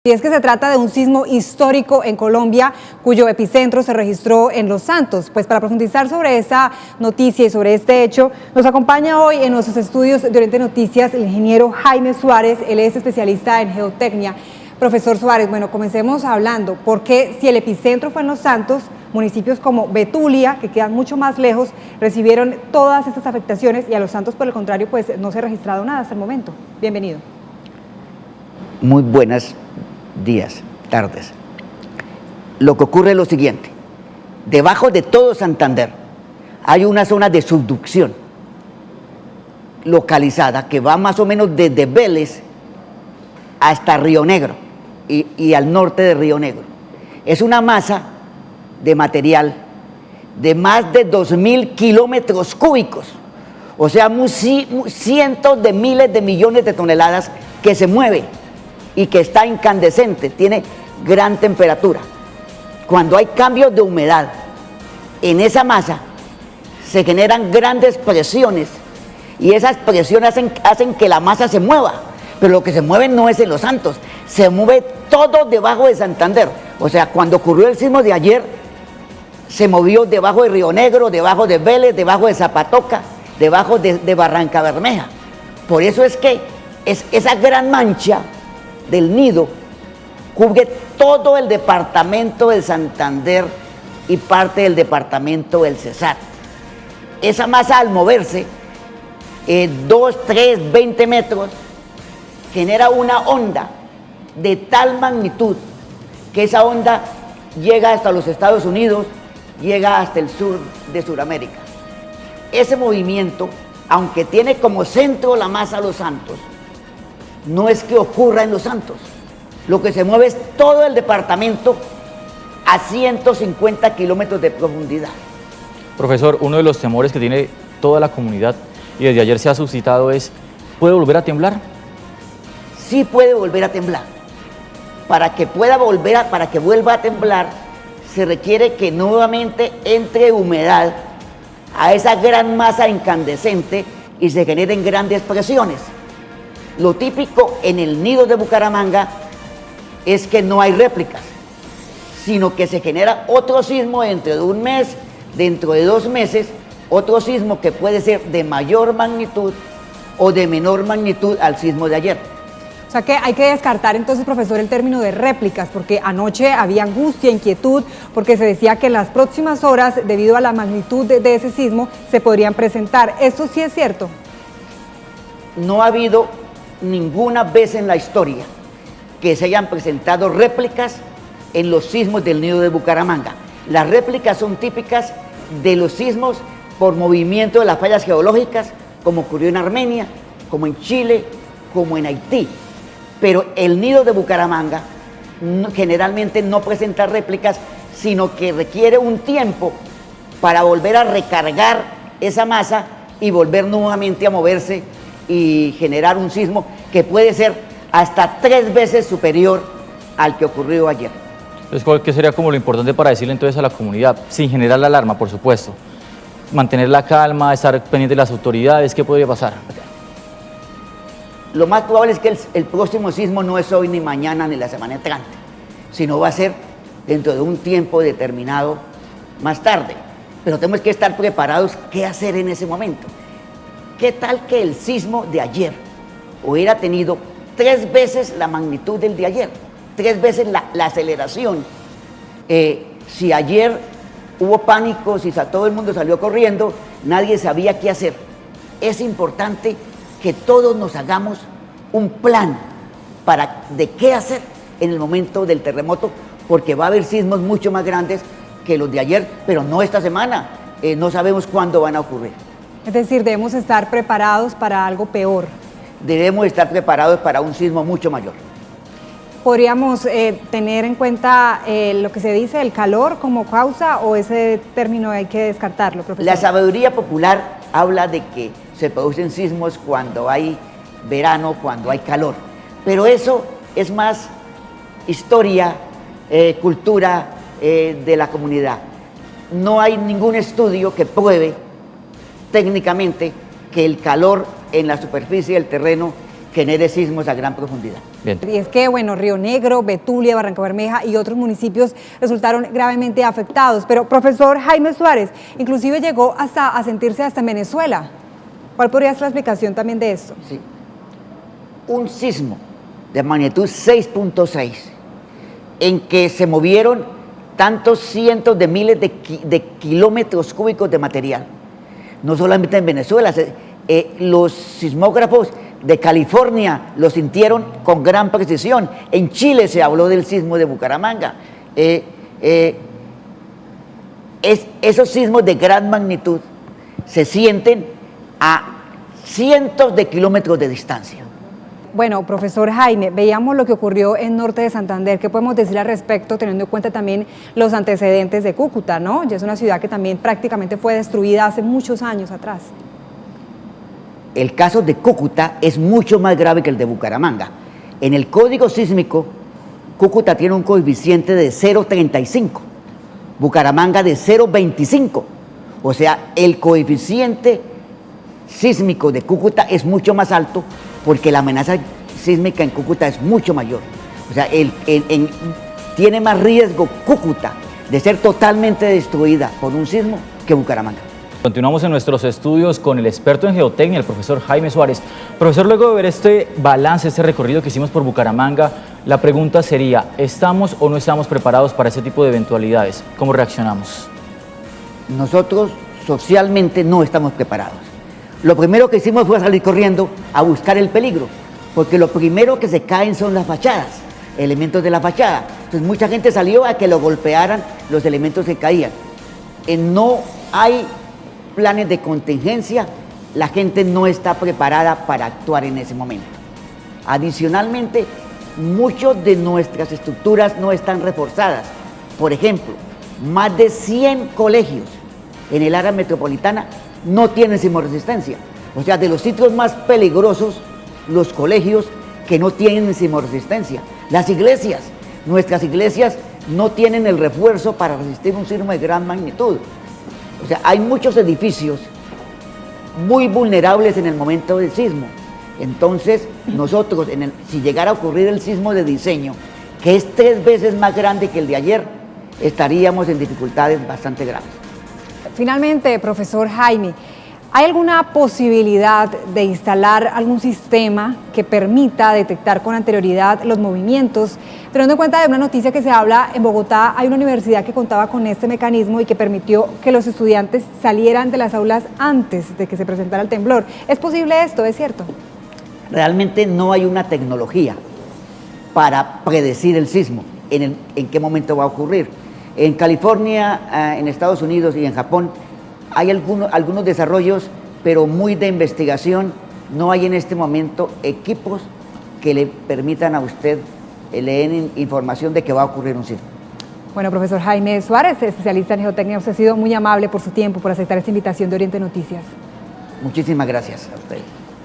Y es que se trata de un sismo histórico en Colombia, cuyo epicentro se registró en Los Santos. Pues para profundizar sobre esa noticia y sobre este hecho, nos acompaña hoy en nuestros estudios de Oriente Noticias el ingeniero Jaime Suárez. Él es especialista en geotecnia. Profesor Suárez, bueno, comencemos hablando, porque si el epicentro fue en Los Santos, municipios como Betulia, que quedan mucho más lejos, recibieron todas estas afectaciones, y a Los Santos, por el contrario, pues no se ha registrado nada hasta el momento. Bienvenido. Muy buenos días, tardes. Lo que ocurre es lo siguiente: debajo de todo Santander hay una zona de subducción localizada que va más o menos desde Vélez hasta Río Negro y al norte de Río Negro. Es una masa de material de más de 2.000 kilómetros cúbicos, o sea, cientos de miles de millones de toneladas, que se mueve y que está incandescente, tiene gran temperatura. Cuando hay cambios de humedad en esa masa, se generan grandes presiones, y esas presiones hacen que la masa se mueva, pero lo que se mueve no es en Los Santos, se mueve todo debajo de Santander. O sea, cuando ocurrió el sismo de ayer, se movió debajo de Río Negro, debajo de Vélez, debajo de Zapatoca, debajo de Barranca Bermeja. Por eso es que esa gran mancha del nido cubre todo el departamento de Santander y parte del departamento del Cesar. Esa masa, al moverse 2, 3, 20 metros, genera una onda de tal magnitud que esa onda llega hasta los Estados Unidos, llega hasta el sur de Sudamérica. Ese movimiento, aunque tiene como centro la masa Los Santos, no es que ocurra en Los Santos. Lo que se mueve es todo el departamento a 150 kilómetros de profundidad. Profesor, uno de los temores que tiene toda la comunidad y desde ayer se ha suscitado es: ¿puede volver a temblar? Sí puede volver a temblar. Para que vuelva a temblar, se requiere que nuevamente entre humedad a esa gran masa incandescente y se generen grandes presiones. Lo típico en el nido de Bucaramanga es que no hay réplicas, sino que se genera otro sismo dentro de un mes, dentro de 2 meses, otro sismo que puede ser de mayor magnitud o de menor magnitud al sismo de ayer. O sea que hay que descartar entonces, profesor, el término de réplicas, porque anoche había angustia, inquietud, porque se decía que en las próximas horas, debido a la magnitud de ese sismo, se podrían presentar. ¿Esto sí es cierto? No ha habido ninguna vez en la historia que se hayan presentado réplicas en los sismos del nido de Bucaramanga. Las réplicas son típicas de los sismos por movimiento de las fallas geológicas, como ocurrió en Armenia, como en Chile, como en Haití. Pero el nido de Bucaramanga generalmente no presenta réplicas, sino que requiere un tiempo para volver a recargar esa masa y volver nuevamente a moverse y generar un sismo que puede ser hasta 3 veces superior al que ocurrió ayer. Entonces, ¿qué sería como lo importante para decirle entonces a la comunidad, sin generar la alarma, por supuesto? Mantener la calma, estar pendiente de las autoridades. ¿Qué podría pasar? Lo más probable es que el próximo sismo no es hoy, ni mañana, ni la semana entrante, sino va a ser dentro de un tiempo determinado más tarde. Pero tenemos que estar preparados. ¿Qué hacer en ese momento? ¿Qué tal que el sismo de ayer hubiera tenido 3 veces la magnitud del de ayer? 3 veces la aceleración. Si ayer hubo pánico, si todo el mundo salió corriendo, nadie sabía qué hacer. Es importante que todos nos hagamos un plan de qué hacer en el momento del terremoto, porque va a haber sismos mucho más grandes que los de ayer, pero no esta semana. No sabemos cuándo van a ocurrir. Es decir, debemos estar preparados para algo peor. Debemos estar preparados para un sismo mucho mayor. ¿Podríamos tener en cuenta lo que se dice, el calor como causa, o ese término hay que descartarlo, profesor? La sabiduría popular habla de que se producen sismos cuando hay verano, cuando hay calor, pero eso es más historia, cultura de la comunidad. No hay ningún estudio que pruebe técnicamente que el calor en la superficie del terreno genere sismos a gran profundidad. Bien. Y es que, bueno, Río Negro, Betulia, Barrancabermeja y otros municipios resultaron gravemente afectados. Pero, profesor Jaime Suárez, inclusive llegó hasta a sentirse hasta en Venezuela. ¿Cuál podría ser la explicación también de esto? Sí. Un sismo de magnitud 6.6, en que se movieron tantos cientos de miles de kilómetros cúbicos de material. No solamente en Venezuela, los sismógrafos de California lo sintieron con gran precisión. En Chile se habló del sismo de Bucaramanga. Esos sismos de gran magnitud se sienten a cientos de kilómetros de distancia. Bueno, profesor Jaime, veíamos lo que ocurrió en Norte de Santander. ¿Qué podemos decir al respecto, teniendo en cuenta también los antecedentes de Cúcuta, ¿no? Ya es una ciudad que también prácticamente fue destruida hace muchos años atrás. El caso de Cúcuta es mucho más grave que el de Bucaramanga. En el código sísmico, Cúcuta tiene un coeficiente de 0.35, Bucaramanga de 0.25. O sea, el coeficiente sísmico de Cúcuta es mucho más alto porque la amenaza sísmica en Cúcuta es mucho mayor. O sea, tiene más riesgo Cúcuta de ser totalmente destruida por un sismo que Bucaramanga. Continuamos en nuestros estudios con el experto en geotecnia, el profesor Jaime Suárez. Profesor, luego de ver este balance, este recorrido que hicimos por Bucaramanga, la pregunta sería, ¿estamos o no estamos preparados para ese tipo de eventualidades? ¿Cómo reaccionamos? Nosotros socialmente no estamos preparados. Lo primero que hicimos fue salir corriendo a buscar el peligro, porque lo primero que se caen son las fachadas, elementos de la fachada. Entonces mucha gente salió a que lo golpearan los elementos que caían. No hay planes de contingencia, la gente no está preparada para actuar en ese momento. Adicionalmente, muchas de nuestras estructuras no están reforzadas. Por ejemplo, más de 100 colegios en el área metropolitana no tienen sismoresistencia. O sea, de los sitios más peligrosos, los colegios que no tienen sismoresistencia. Las iglesias, nuestras iglesias no tienen el refuerzo para resistir un sismo de gran magnitud. O sea, hay muchos edificios muy vulnerables en el momento del sismo. Entonces, nosotros, si llegara a ocurrir el sismo de diseño, que es 3 veces más grande que el de ayer, estaríamos en dificultades bastante graves. Finalmente, profesor Jaime, ¿hay alguna posibilidad de instalar algún sistema que permita detectar con anterioridad los movimientos? Teniendo en cuenta de una noticia que se habla, en Bogotá hay una universidad que contaba con este mecanismo y que permitió que los estudiantes salieran de las aulas antes de que se presentara el temblor. ¿Es posible esto? ¿Es cierto? Realmente no hay una tecnología para predecir el sismo, en qué momento va a ocurrir. En California, en Estados Unidos y en Japón hay algunos desarrollos, pero muy de investigación. No hay en este momento equipos que le permitan a usted leer información de que va a ocurrir un sismo. Bueno, profesor Jaime Suárez, especialista en geotecnia, usted ha sido muy amable por su tiempo, por aceptar esta invitación de Oriente Noticias. Muchísimas gracias a usted.